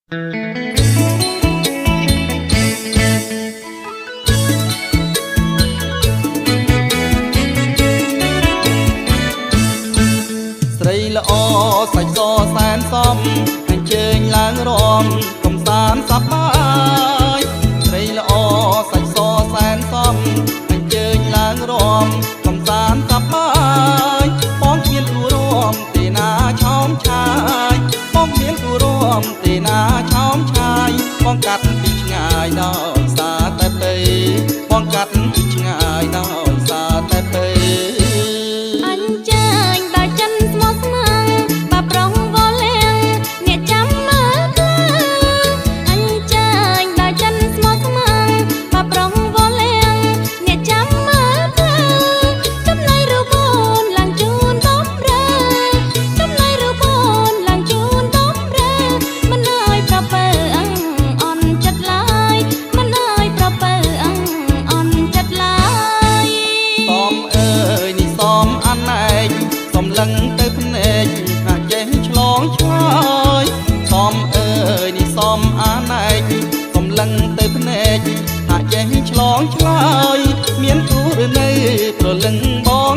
ស្រីល្អសាច់សសែនសមអញ្ជើញឡើងរំកំសាន្តសប្បាយស្រីល្អសាច់សសែនសមអញ្ជើញឡើងរំកំសាន្តសប្បាយបងគ្មានគូរួមទេណាឆោមឆាយបងគ្មានគូរួមទេណាឆោមឆាយបងកាត់ពីឆ្ងាយដោយសារតែព្រៃបងកាត់ពីឆ្ងាយដោយសារតែព្រៃសំឡឹងទៅភ្នែកហាក់ចេះឆ្លងឆ្លើយសំអើយនេះសំអាណែកសំឡឹងទៅភ្នែកហាក់ចេះឆ្លងឆ្លើយមានគូឬនៅប្រលឹងបង